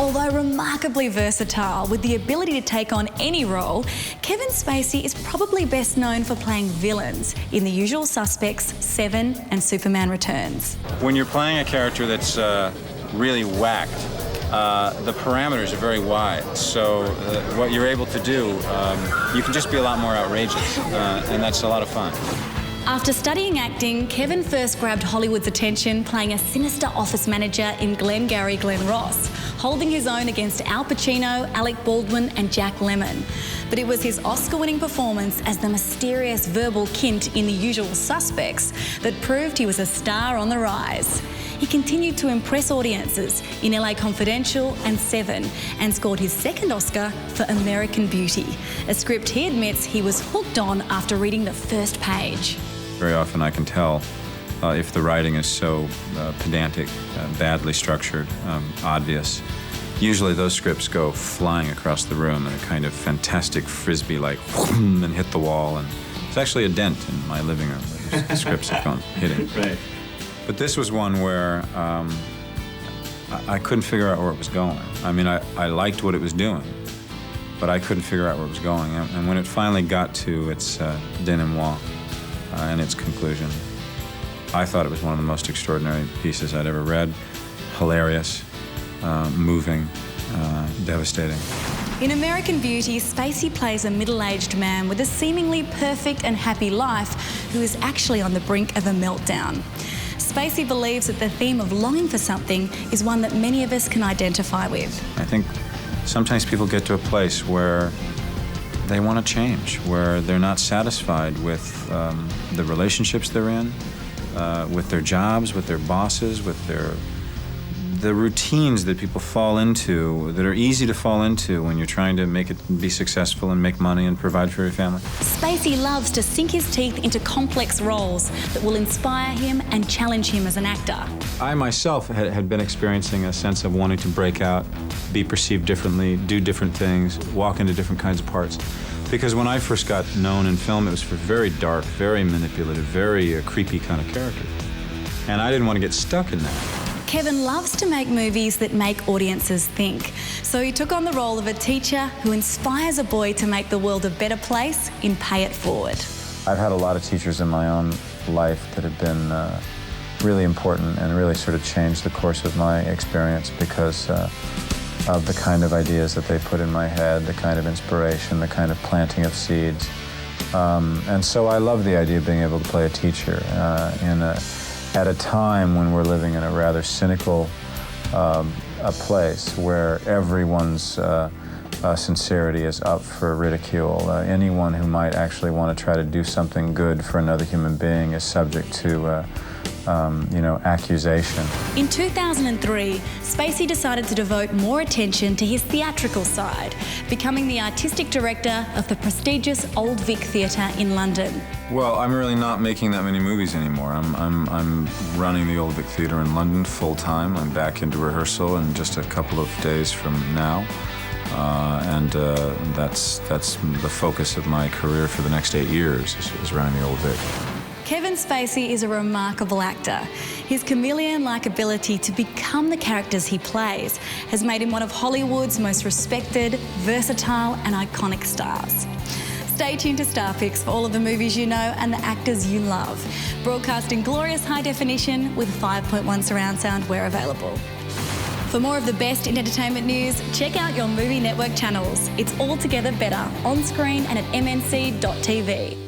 Although remarkably versatile with the ability to take on any role, Kevin Spacey is probably best known for playing villains in The Usual Suspects, Seven and Superman Returns. When you're playing a character that's really whacked, the parameters are very wide, so what you're able to do, you can just be a lot more outrageous, and that's a lot of fun. After studying acting, Kevin first grabbed Hollywood's attention playing a sinister office manager in Glengarry Glen Ross, holding his own against Al Pacino, Alec Baldwin and Jack Lemmon. But it was his Oscar-winning performance as the mysterious verbal Kint in The Usual Suspects that proved he was a star on the rise. He continued to impress audiences in LA Confidential and Seven and scored his second Oscar for American Beauty, a script he admits he was hooked on after reading the first page. Very often I can tell if the writing is so pedantic, badly structured, obvious. Usually those scripts go flying across the room in a kind of fantastic frisbee, like whoom, and hit the wall. And it's actually a dent in my living room where the scripts have gone hitting. Right. But this was one where I couldn't figure out where it was going. I mean, I liked what it was doing, but I couldn't figure out where it was going. And when it finally got to its denouement and its conclusion, I thought it was one of the most extraordinary pieces I'd ever read. Hilarious, moving, devastating. In American Beauty, Spacey plays a middle-aged man with a seemingly perfect and happy life who is actually on the brink of a meltdown. Spacey believes that the theme of longing for something is one that many of us can identify with. I think sometimes people get to a place where they want to change, where they're not satisfied with the relationships they're in, with their jobs, with their bosses, with the routines that people fall into, that are easy to fall into when you're trying to make it be successful and make money and provide for your family. Spacey loves to sink his teeth into complex roles that will inspire him and challenge him as an actor. I myself had been experiencing a sense of wanting to break out, be perceived differently, do different things, walk into different kinds of parts. Because when I first got known in film, it was for very dark, very manipulative, very creepy kind of character. And I didn't want to get stuck in that. Kevin loves to make movies that make audiences think. So he took on the role of a teacher who inspires a boy to make the world a better place in Pay It Forward. I've had a lot of teachers in my own life that have been really important and really sort of changed the course of my experience because of the kind of ideas that they put in my head, the kind of inspiration, the kind of planting of seeds. And so I love the idea of being able to play a teacher at a time when we're living in a rather cynical a place where everyone's sincerity is up for ridicule. Anyone who might actually want to try to do something good for another human being is subject to accusation. In 2003, Spacey decided to devote more attention to his theatrical side, becoming the artistic director of the prestigious Old Vic Theatre in London. Well, I'm really not making that many movies anymore. I'm running the Old Vic Theatre in London full-time. I'm back into rehearsal in just a couple of days from now. And that's the focus of my career for the next 8 years, is running the Old Vic. Kevin Spacey is a remarkable actor. His chameleon-like ability to become the characters he plays has made him one of Hollywood's most respected, versatile and iconic stars. Stay tuned to Star Picks for all of the movies you know and the actors you love. Broadcast in glorious high definition with 5.1 surround sound where available. For more of the best in entertainment news, check out your Movie Network channels. It's altogether better on screen and at mnc.tv.